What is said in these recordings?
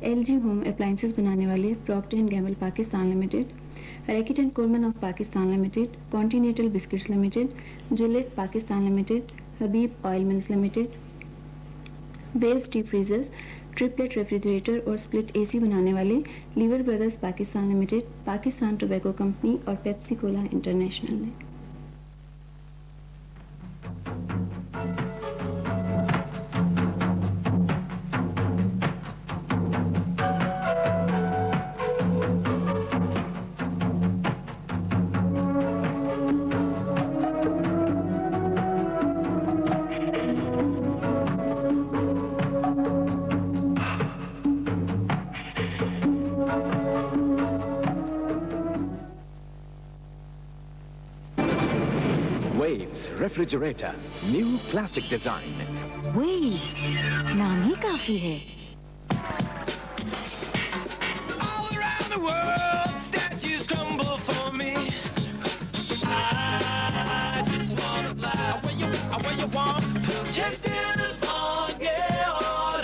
LG home appliances बनाने वाले Procter and Gamble Pakistan limited, Reckitt and Colman of Pakistan limited, continental biscuits limited, Gillette Pakistan limited, Habib oil mills limited, Waves deep freezers, triplet refrigerator और split AC बनाने वाले Lever Brothers Pakistan limited, Pakistan tobacco company और Pepsi Cola international ने। Waves refrigerator, new classic design. Waves, नाम ही काफी है। All around the world, statues crumble for me. I just wanna fly where you want. Check this on, get on.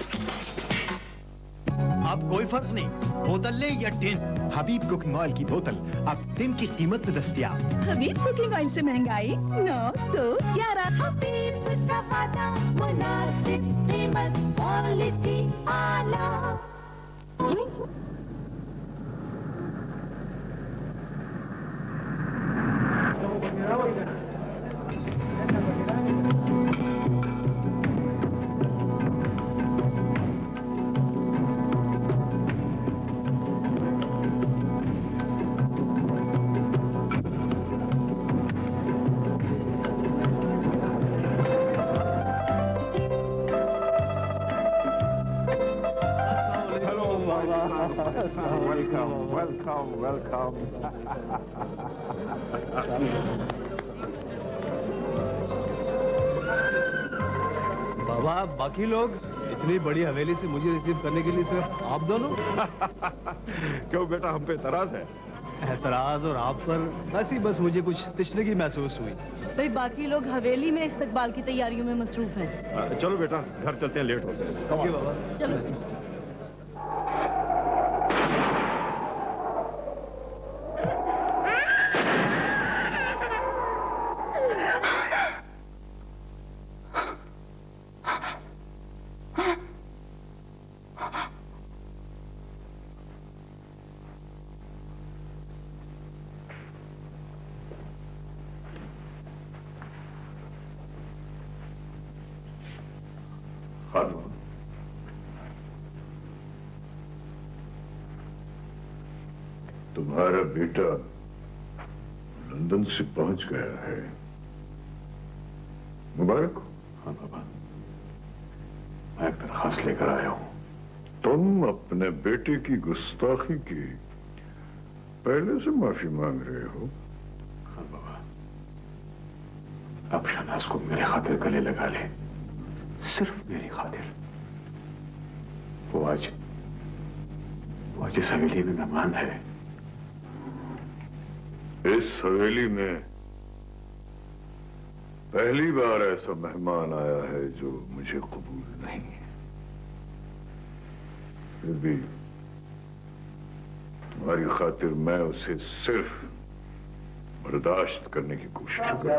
अब कोई फर्क नहीं, बोतल ले या टिन। हबीब कुकिंग ऑयल की बोतल अब टिन की कीमत में दस्तयाब। हबीब कुकिंग ऑयल से महंगाई 9 तो 11। हबीब का वादा, मुनासिब कीमत, क्वालिटी आला। Welcome. बाबा, बाकी लोग इतनी बड़ी हवेली से मुझे रिसीव करने के लिए सिर्फ आप दोनों? क्यों बेटा, हम पे एतराज है? एतराज और आप पर ऐसी बस मुझे कुछ तिश्नगी महसूस हुई। भाई बाकी लोग हवेली में इस्तकबाल की तैयारियों में मसरूफ हैं। चलो बेटा, घर चलते हैं, लेट होते हैं। ओके बाबा, चलो। तुम्हारा बेटा लंदन से पहुंच गया है, मुबारक हो। हाँ बाबा, मैं एक दरखास्त लेकर आया हूं। तुम अपने बेटे की गुस्ताखी की पहले से माफी मांग रहे हो? हाँ बाबा, अब शहनाज को मेरे खातिर गले लगा ले, सिर्फ मेरी खातिर। वो आज इस हवेली में मेहमान है। इस हवेली में पहली बार ऐसा मेहमान आया है जो मुझे कबूल नहीं है। फिर भी तुम्हारी खातिर मैं उसे सिर्फ बर्दाश्त करने की कोशिश करूंगा।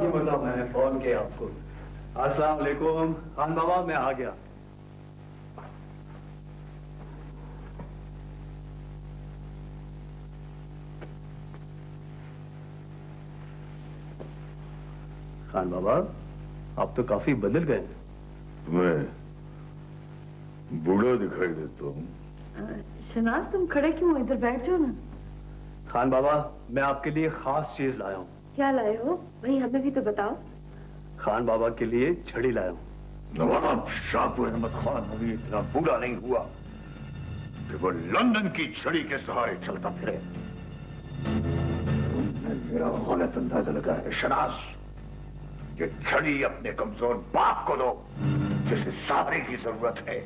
ये मतलब मैंने फोन किया आपको। अस्सलाम वालेकुम खान बाबा, मैं आ गया। खान बाबा, आप तो काफी बदल गए। मैं बूढ़ा दिखाई देता हूँ। शहनाज, तुम खड़े क्यों हो? इधर बैठ जाओ ना। खान बाबा, मैं आपके लिए खास चीज लाया हूँ। क्या लाए हो? वही हमें भी तो बताओ। खान बाबा के लिए छड़ी लाया हूँ। नवाब शाहपुर अहमद खान अभी इतना बूढ़ा नहीं हुआ कि वो लंदन की छड़ी के सहारे चलता फिरे। मेरा गलत अंदाजा लगा है शहनाज। ये छड़ी अपने कमजोर बाप को दो, जिसे सहारे की जरूरत है।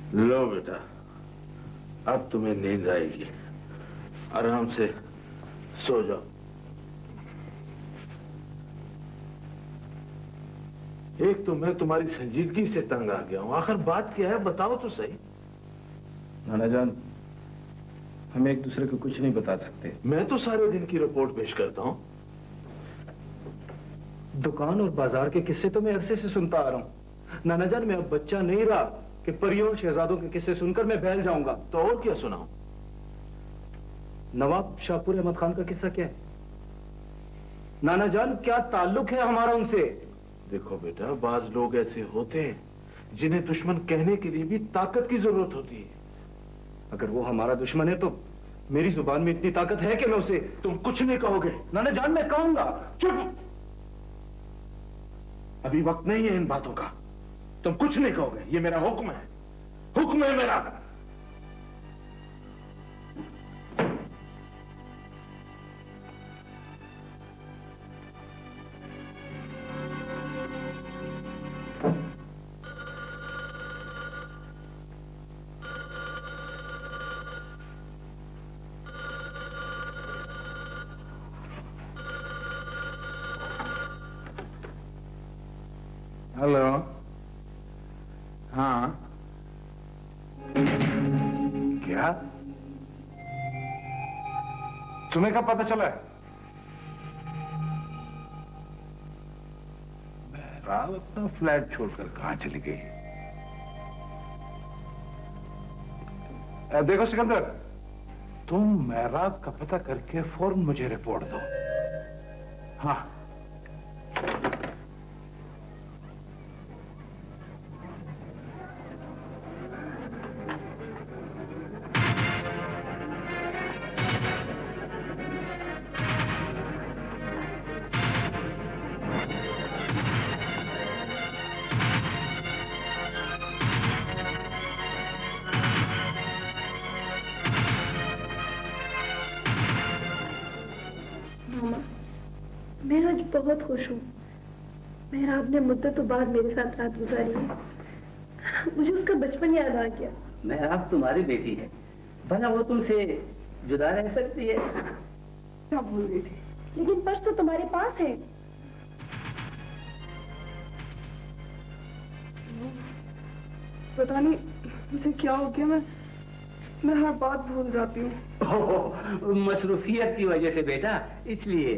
लो बेटा, अब तुम्हें नींद आएगी, आराम से सो जाओ। एक तो मैं तुम्हारी संजीदगी से तंग आ गया हूं, आखिर बात क्या है बताओ तो सही। नाना जान, हम एक दूसरे को कुछ नहीं बता सकते। मैं तो सारे दिन की रिपोर्ट पेश करता हूं। दुकान और बाजार के किस्से तो मैं अरसे से सुनता आ रहा हूं। नाना जान, मैं अब बच्चा नहीं रहा कि परियों और शहजादों के किस्से सुनकर मैं बहल जाऊंगा। तो और क्या सुनाऊं? नवाब शाहपुर अहमद खान का किस्सा क्या है? नाना जान, क्या ताल्लुक है हमारा उनसे? देखो बेटा, बाज लोग ऐसे होते हैं जिन्हें दुश्मन कहने के लिए भी ताकत की जरूरत होती है। अगर वो हमारा दुश्मन है तो मेरी जुबान में इतनी ताकत है कि मैं उसे... तुम कुछ नहीं कहोगे। नाना जान, मैं कहूंगा। चुप! अभी वक्त नहीं है इन बातों का। तुम कुछ नहीं कहोगे, ये मेरा हुक्म है, हुक्म है मेरा। हेलो, हाँ क्या तुम्हें कब पता चला? राव अपना फ्लैट छोड़कर कहां चली गई? देखो सिकंदर, तुम मेहराब का पता करके फौरन मुझे रिपोर्ट दो। हाँ, मैं आज बहुत खुश हूँ। मेहराब ने मुद्दतों बाद मेरे साथ रात गुजारी है। मुझे उसका बचपन याद आ गया। मेहराब तुम्हारी बेटी है, भला वो तुमसे जुदा रह सकती है? क्या भूल गई थी, लेकिन पर्स तो तुम्हारे पास है। पता नहीं मुझे क्या हो गया, मैं हर बात भूल जाती हूँ। मसरूफियत की वजह से बेटा, इसलिए।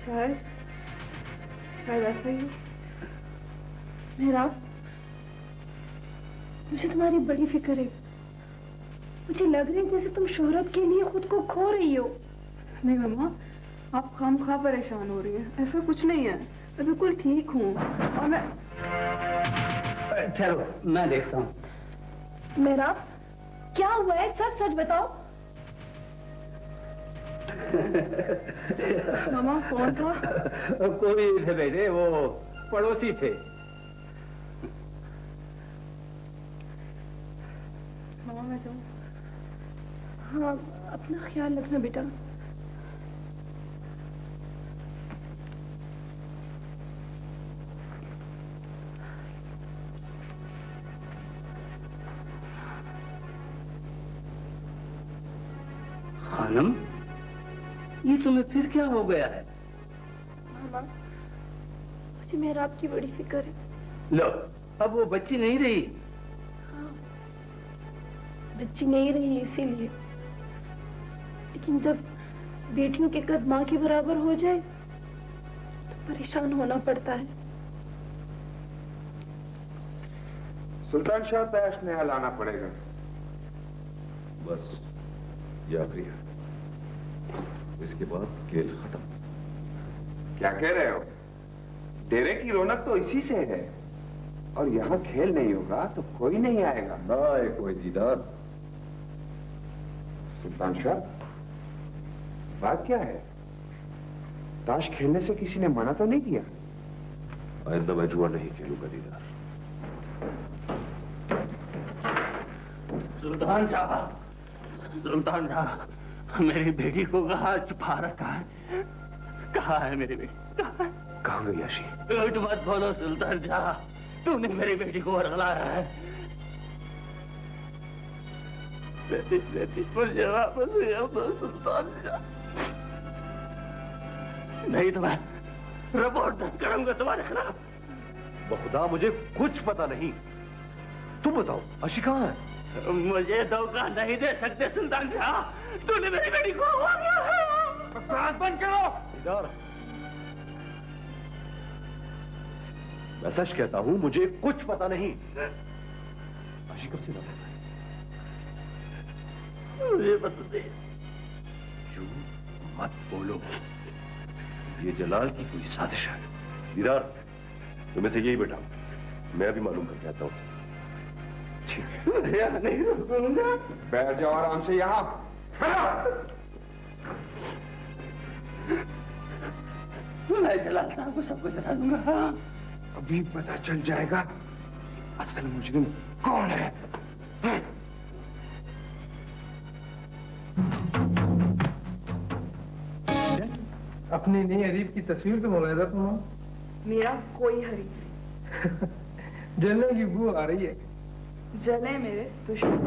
शायद ऐसा ही। मेहराब, मुझे तुम्हारी बड़ी फिक्र है। मुझे लग रहा है जैसे तुम शोहरत के लिए खुद को खो रही हो। नहीं मम्मा, आप खामखा परेशान हो रही हैं। ऐसा कुछ नहीं है, मैं बिल्कुल ठीक हूँ। और मैं... चलो मैं देखता हूँ। मेहराब, क्या हुआ है? सच सच बताओ। मामा कौन था? कोई थे बेटे, वो पड़ोसी थे। मामा मैं जाऊँ? हाँ, अपना ख्याल रखना बेटा। खानम, ये तुम्हें फिर क्या हो गया है? मामा, मुझे मेहराब की बड़ी फिक्र है। लो, अब वो बच्ची नहीं रही। हाँ, बच्ची नहीं रही इसीलिए। लेकिन जब बेटियों के कद माँ के बराबर हो जाए तो परेशान होना पड़ता है। सुल्तान शाह तैश नया लाना पड़ेगा। बस ये आखिरी है, इसके बाद खेल खत्म। क्या कह रहे हो? डेरे की रौनक तो इसी से है, और यहाँ खेल नहीं होगा तो कोई नहीं आएगा। ना कोई दीदार। सुल्तान शाह, बात क्या है? ताश खेलने से किसी ने मना तो नहीं किया? आइंदा मैं जुआ नहीं खेलूंगा दीदार। सुल्तान शाह, सुल्तान शाह, मेरी बेटी को कहाँ छुपा रखा है? कहाँ है मेरी बेटी? कहाँ है? कहाँ गई आशी? झूठ मत बोलो सुल्तान शाह, तूने मेरी बेटी को वर्गलाया है। बेटी बेटी मुझे वापस कर दो सुल्तान शाह, नहीं तो मैं रिपोर्ट दर्ज करूंगा तुम्हारे खिलाफ। खुदा मुझे कुछ पता नहीं। तुम बताओ आशी कहाँ है? मुझे धोखा नहीं दे सकते सुल्तान शाह, तूने मेरी बेटी को बकवास बंद करो। इधर मैं सच कहता हूं, मुझे कुछ पता नहीं। आशी कब से लगा? मुझे बता दे। झूठ मत बोलो, ये जलाल की कोई साजिश है। दीदार तुम्हें से यही बेटा, मैं अभी मालूम करके आता हूं। ठीक है, नहीं रुकूंगा। बैठ जाओ आराम से यहाँ। मैं जलाल साहब को सब कुछ बता दूंगा। अभी पता चल जाएगा असल मुजरिम कौन है। अपनी नई हरीफ की तस्वीर तो मुलायदा तुम। मेरा कोई हरीफ नहीं। जलने की बू आ रही है। जले मेरे दुश्मन।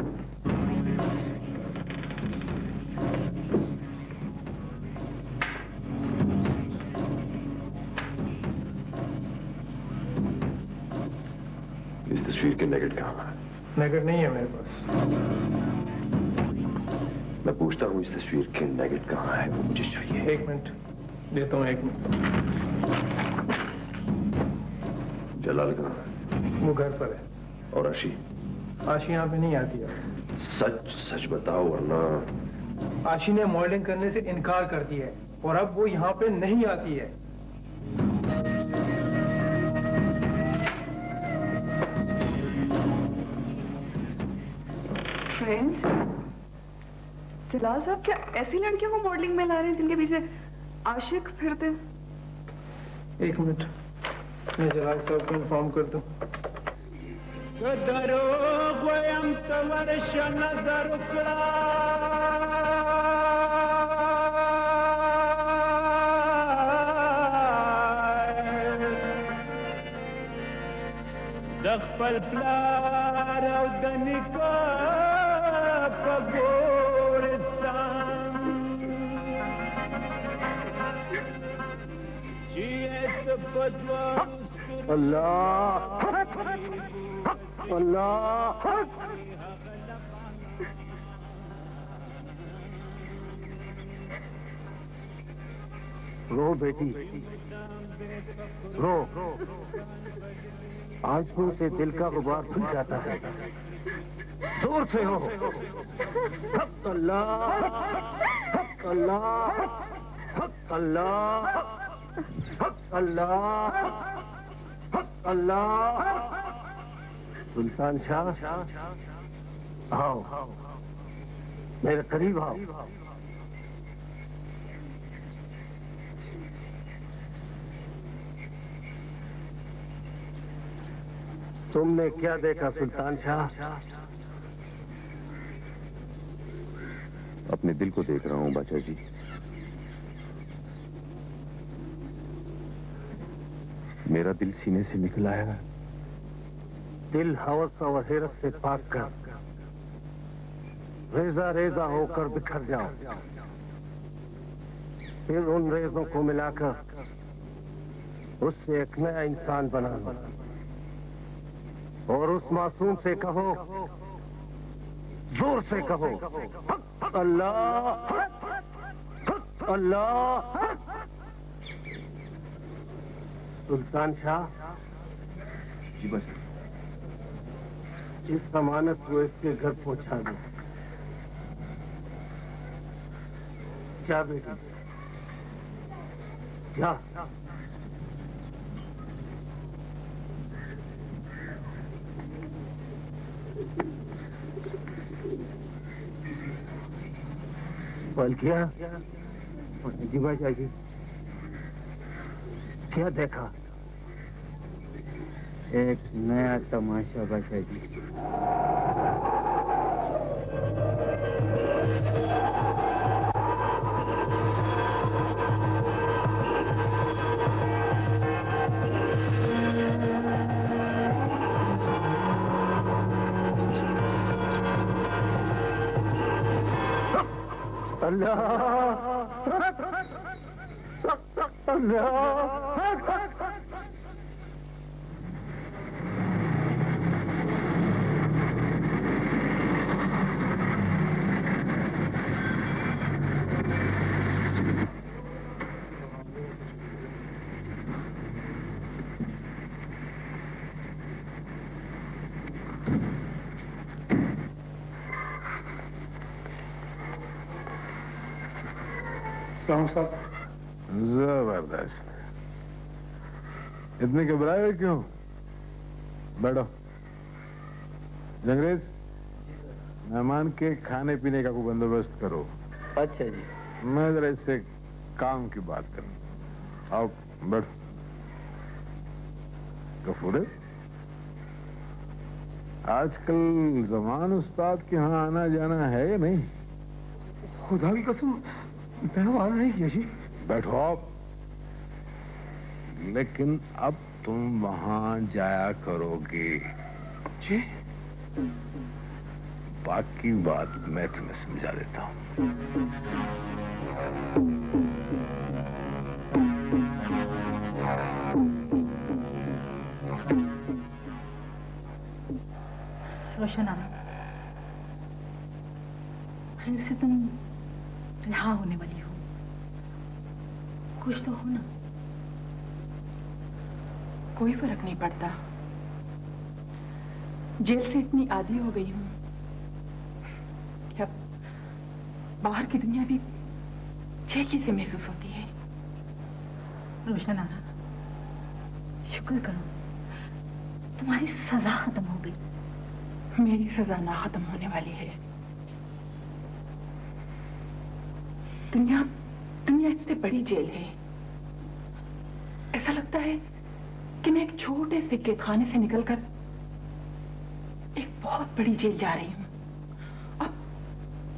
इस तस्वीर के नेगेट कहाँ है? नेगेट नहीं है मेरे पास। मैं पूछता हूँ इस तस्वीर के नेगेट कहाँ है, वो मुझे चाहिए। एक मिनट देता हूँ, 1 मिनट। जलाल कहाँ है? वो घर पर है। और आशी? आशी यहाँ पे नहीं आती है। सच सच बताओ वरना। आशी ने मॉडलिंग करने से इनकार कर दिया है और अब वो यहाँ पे नहीं आती है। फ्रेंड्स, जलाल साहब क्या ऐसी लड़कियों को मॉडलिंग में ला रहे हैं जिनके पीछे आशिक फिरते? 1 मिनट, मैं जलाल साहब को इन्फॉर्म कर दूं। दखल प्लार और दनिका पगोरिस्तान जियत पदवा अल्लाह अल्लाह। रो बेटी रो, आंसू से दिल का गुबार खुल जाता है। जोर से हो। अल्लाह अल्लाह अल्लाह अल्लाह अल्लाह। सुल्तान शाह आओ, मेरे करीब आओ। तुमने क्या देखा सुल्तान शाह? अपने दिल को देख रहा हूं बादशाह जी। मेरा दिल सीने से निकल आया। दिल हवस और हैरत से पाक कर रेजा रेजा होकर बिखर जाओ। फिर उन रेजों को मिलाकर उससे एक नया इंसान बना लो और उस मासूम से कहो, जोर से कहो, अल्लाह अल्लाह। सुल्तान शाह जी बस इस अमानत को इसके घर पहुंचा दो। क्या बेटी क्या? बल्किया जी बादशाह जी, क्या देखा? एक नया तमाशा बादशाह जी। जबरदस्त। इतने घबराए हुए क्यों? बैठो। जंगरेज, मेहमान के खाने पीने का कोई बंदोबस्त करो। अच्छा जी। मैं जरा इससे काम की बात करूं। आओ बैठो। गफूर, आजकल जमान उस्ताद के यहाँ आना जाना है या नहीं? खुदा की कसम मैं वहां नहीं किया जी। बैठो आप। लेकिन अब तुम वहां जाया करोगे जी। बाकी बात मैं तुम्हें समझा देता हूं। रोशना, इनसे तुम रिहा होने वाली हो, खुश तो हो ना? कोई फर्क नहीं पड़ता। जेल से इतनी आदी हो गई हूं कि अब बाहर की दुनिया भी जेल जैसे महसूस होती है। रोशना, शुक्र करो तुम्हारी सजा खत्म हो गई। मेरी सजा ना खत्म होने वाली है। दुनिया इससे बड़ी जेल है। ऐसा लगता है कि मैं एक छोटे से कैद खाने से निकलकर एक बहुत बड़ी जेल जा रही हूं।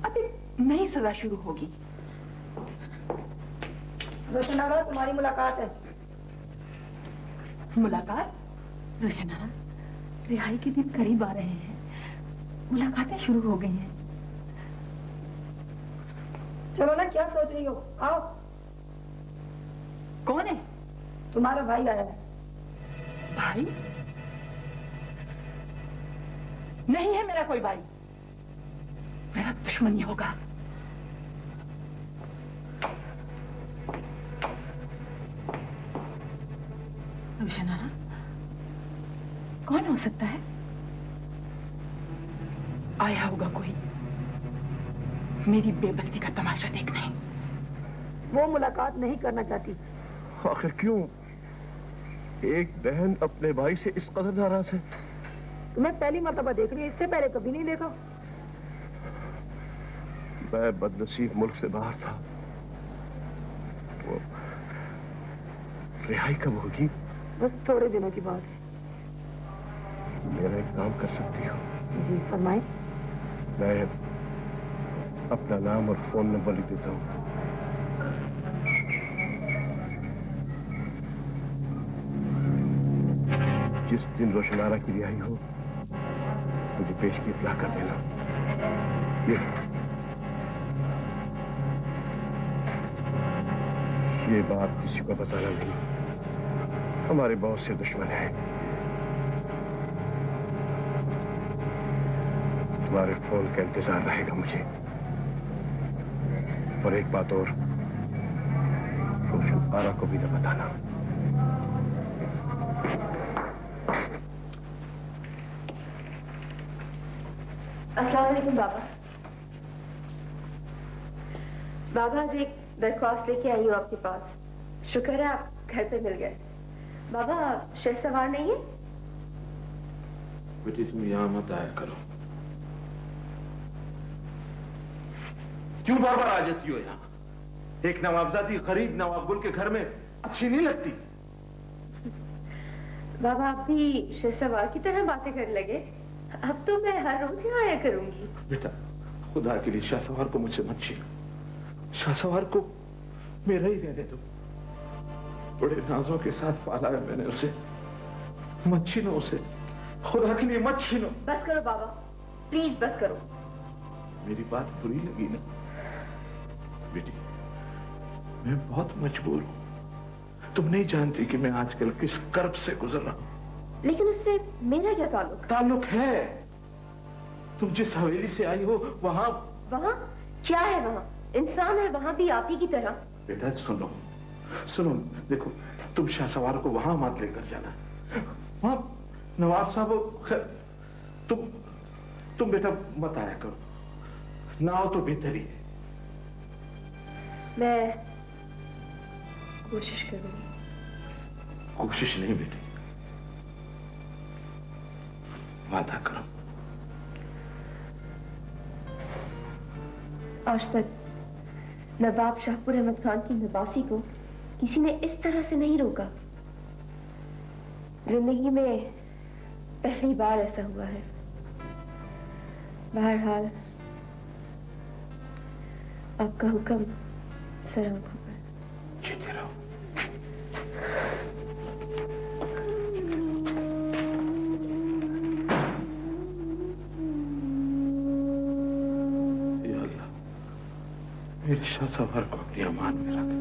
अब एक नई सजा शुरू होगी। रोशना, तुम्हारी मुलाकात है। मुलाकात? रोशना, रिहाई के दिन करीब आ रहे हैं, मुलाकातें शुरू हो गई हैं। चलो ना, क्या सोच रही हो? आओ। कौन है? तुम्हारा भाई आया है। भाई? नहीं है मेरा कोई भाई। मेरा दुश्मन ही होगा। रोशना, कौन हो सकता है? आया होगा कोई मेरी बेबसी का तमाशा देखने। वो मुलाकात नहीं करना चाहती। आखिर क्यों? एक बहन अपने भाई से इस कदर नाराज है। तुम्हें पहली मर्तबा देख रही है, इससे पहले कभी नहीं देखा। मैं बदनसीब मुल्क से बाहर था। वो रिहाई कब होगी? बस थोड़े दिनों की बात है। मेरा एक काम कर सकती हो? जी फरमाएं। मैं अपना नाम और फोन नंबर लिख देता हूँ। जिस दिन रोशनारा की रिहाई हो, मुझे पेश की इत्तला कर देना। ये बात किसी को बताना नहीं। हमारे बहुत से दुश्मन हैं। तुम्हारे फोन का इंतजार रहेगा मुझे। और एक बात और, रोशनारा को भी न बताना। अस्सलाम वालेकुम बाबा। बाबा, आज एक दरख्वास्त लेके आई हूँ आपके पास। शुक्र है आप घर पे मिल गए। बाबा, शहसवार नहीं है? बेटी तुम यहाँ मत आया करो। क्यों बार बार आ जाती हो यहाँ? एक नवाबजादी गरीब नवाब गुल के घर में अच्छी नहीं लगती? बाबा, आप भी शहसवार की तरह बातें करने लगे। अब तो मैं हर रोज यहाँ आया करूंगी। बेटा, खुदा के लिए शाहसवार को मुझसे मत छीनो। शाहसवार को मेरा ही रहने दो। बड़े नाजों के साथ पाला है मैंने उसे। मत छीनो उसे, खुदा के लिए मत छीनो। बस करो बाबा, प्लीज बस करो। मेरी बात बुरी लगी ना? बेटी, मैं बहुत मजबूर हूं। तुम नहीं जानती कि मैं आजकल किस कर्ब से गुजर रहा हूं। लेकिन उससे मेरा क्या ताल्लुक? ताल्लुक है। तुम जिस हवेली से आई हो वहां क्या है? वहां इंसान है, वहां भी आप ही की तरह। बेटा सुनो सुनो, देखो तुम शाहसवार को वहां मत लेकर जाना। वहां नवाब साहब, तुम बेटा मत आया करो, ना हो तो बेहतर ही है। मैं कोशिश करूंगी। कोशिश नहीं बेटी, वादा करो। आज तक नवाब शाहपुर अहमद खान की नवासी को किसी ने इस तरह से नहीं रोका। जिंदगी में पहली बार ऐसा हुआ है। बहरहाल आपका हुक्म सर आंखों पर। जीते रहो। या अल्लाह, मेरी शाहसवार को अपनी अमान में रख।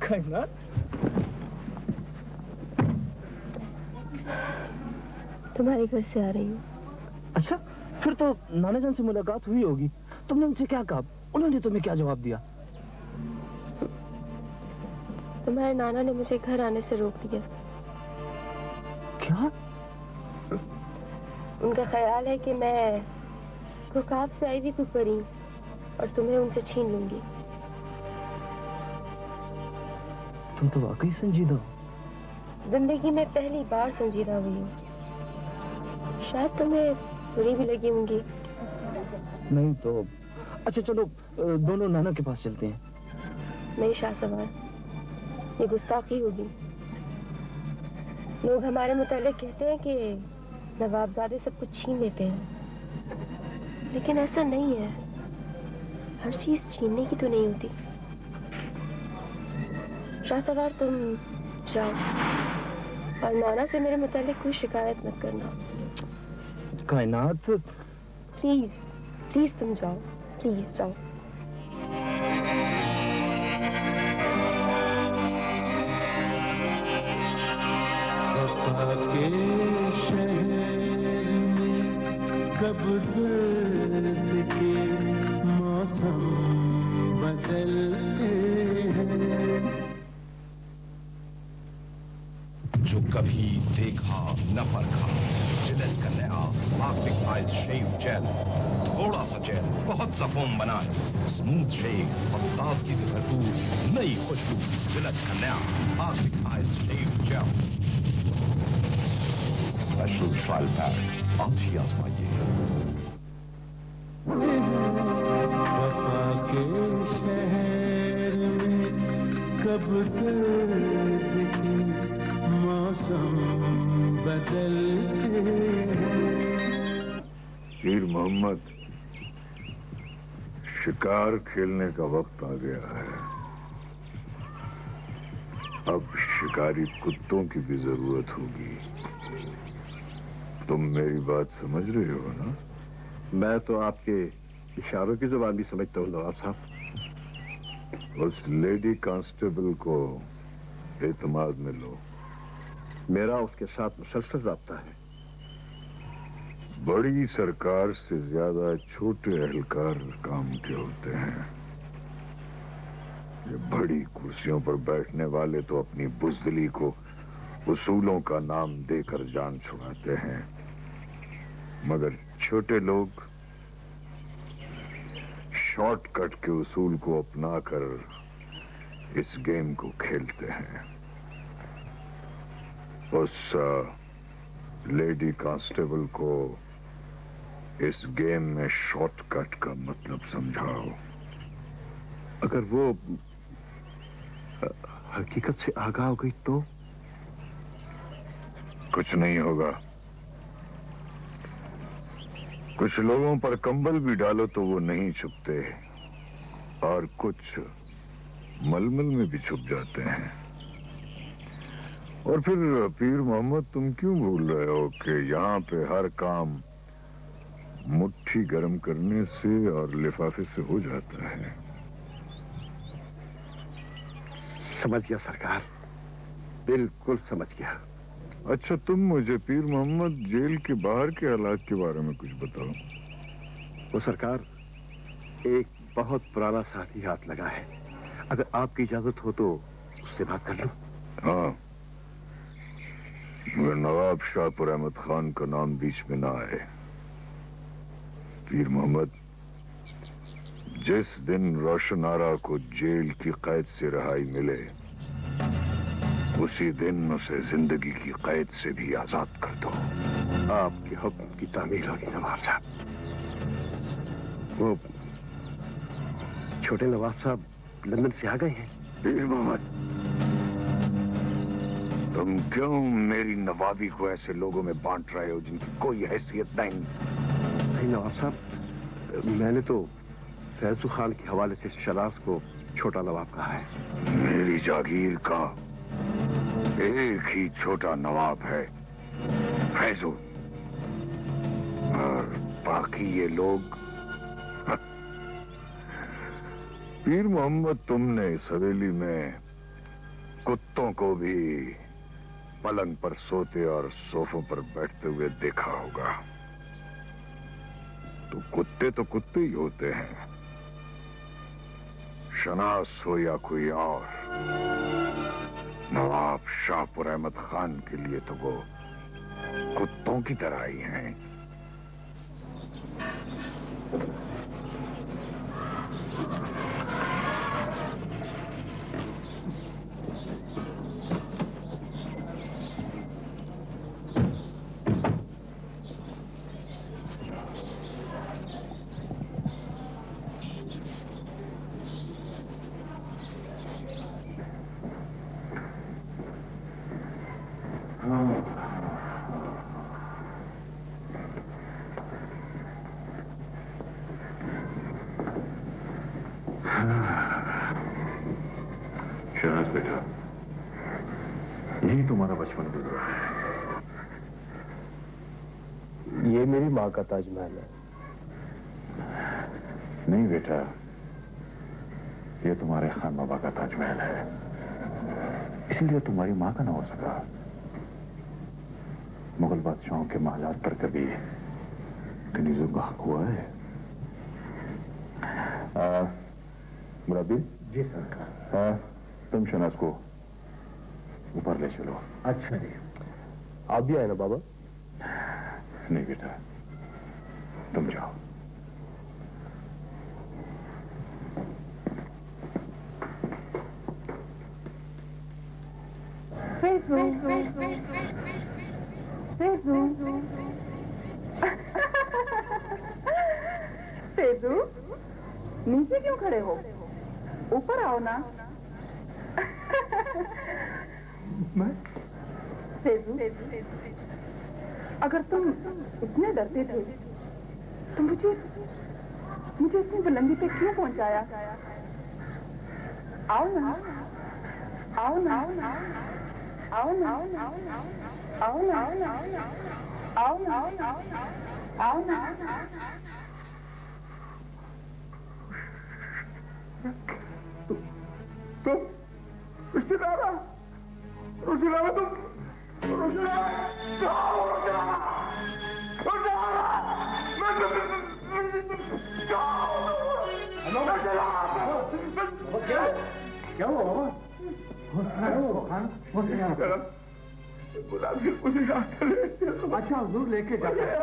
कायनात, तुम्हारे घर से आ रही हूँ। अच्छा, फिर तो नाना जान से मुलाकात हुई होगी। तुमने उनसे क्या कहा? उन्होंने तुम्हें क्या जवाब दिया? तुम्हारे नाना ने मुझे घर आने से रोक दिया। क्या? उनका ख्याल है कि मैं कुकाब से आई हुई कोई परी और तुम्हें उनसे छीन लूंगी। तुम तो वाकई संजीदा हो। जिंदगी में पहली बार संजीदा हुई हूँ। शायद तुम्हें बुरी भी लगी होंगी। नहीं तो अच्छा चलो दोनों नाना के पास चलते हैं। नहीं शाहसवार, ये गुस्ताखी होगी। लोग हमारे मुतालिक कहते हैं कि नवाबजादे सब कुछ छीन लेते हैं, लेकिन ऐसा नहीं है। हर चीज छीनने की तो नहीं होती। शाहसवार तुम जाओ और नाना से मेरे मुतालिक कोई शिकायत मत करना। कायनात, प्लीज प्लीज तुम जाओ, प्लीज जाओ। के शहर में कब दर्द के मौसम बदलते हैं। जो कभी देखा न परखा, जिलेट का नया प्लास्टिक आइस शेव जेल। थोड़ा सा जेल बहुत सा फोम बनाए, स्मूथ शेव और ताजगी से भरपूर नई खुशबू। जिलेट का नया प्लास्टिक आइस शेव जेल। स्पेशल ट्रायल पैक, आज ही आजमाइए। वफा के शहर में कब दर्द के मौसम बदलते हैं। पीर मोहम्मद, शिकार खेलने का वक्त आ गया है। अब शिकारी कुत्तों की भी जरूरत होगी। तुम मेरी बात समझ रहे हो ना? मैं तो आपके इशारों की जुबान भी समझता हूँ नवाब साहब। उस लेडी कांस्टेबल को एतमाद में लो। मेरा उसके साथ मुसलसल रब्ता है। बड़ी सरकार से ज्यादा छोटे एहलकार काम के होते हैं। ये बड़ी कुर्सियों पर बैठने वाले तो अपनी बुज़दिली को उसूलों का नाम देकर जान छुड़ाते हैं, मगर छोटे लोग शॉर्टकट के उसूल को अपनाकर इस गेम को खेलते हैं। उस लेडी कांस्टेबल को इस गेम में शॉर्टकट का मतलब समझाओ। अगर वो हकीकत से आगाह हो गई तो? कुछ नहीं होगा। कुछ लोगों पर कंबल भी डालो तो वो नहीं छुपते, और कुछ मलमल में भी छुप जाते हैं। और फिर पीर मोहम्मद, तुम क्यों भूल रहे हो कि यहाँ पे हर काम मुट्ठी गर्म करने से और लिफाफे से हो जाता है। समझ गया सरकार, बिल्कुल समझ गया। अच्छा, तुम मुझे पीर मोहम्मद जेल के बाहर के हालात के बारे में कुछ बताओ। वो सरकार, एक बहुत पुराना साथी हाथ लगा है, अगर आपकी इजाजत हो तो उससे बात कर लो। हाँ, मगर नवाब शाहपुर अहमद खान का नाम बीच में ना आए। पीर मोहम्मद, जिस दिन रोशन आरा को जेल की कैद से रहाई मिले, उसी दिन उसे जिंदगी की कैद से भी आजाद कर दो। आपके हुक्म की तामील होगी नवाब साहब। वो छोटे नवाब साहब लंदन से आ गए हैं। पीर मोहम्मद, तुम क्यों मेरी नवाबी को ऐसे लोगों में बांट रहे हो जिनकी कोई हैसियत नहीं? नहीं नवाब साहब, मैंने तो फैजू खान के हवाले से शरास को छोटा नवाब कहा है। मेरी जागीर का एक ही छोटा नवाब है, फैजू, और बाकी ये लोग। पीर मोहम्मद, तुमने इस हवेली में कुत्तों को भी पलंग पर सोते और सोफों पर बैठते हुए देखा होगा। तो कुत्ते ही होते हैं, शनास हो या कोई और। नवाब शाहपुर अहमद खान के लिए तो वो कुत्तों की तरह ही हैं। शहनाज बेटा, यही तुम्हारा बचपन गुजरा है। ये मेरी माँ का ताजमहल है। नहीं बेटा, ये तुम्हारे खान बाबा का ताजमहल है, इसीलिए तुम्हारी माँ का ना हो सका। मुगल बादशाहों के महलात पर कभी कनीजों का हक हुआ है? मुरादी जी सरकार। हाँ, तुम शहनाज को ऊपर ले चलो। अच्छा जी। आप भी आए ना बाबा? नहीं बेटा, तुम जाओ। सेजू, नीचे क्यों खड़े हो? ऊपर आओ ना। मैं? सेजू, अगर तुम इतने डरते थे तो मुझे इतनी बुलंदी पे क्यों पहुंचाया? आओ ना, आओ ना, आओ ना, आओ ना, आओ ना, आओ ना, आओ ना। तुम रुशिदारा, रुशिदारा, तुम अच्छा हुजूर लेके जाता है।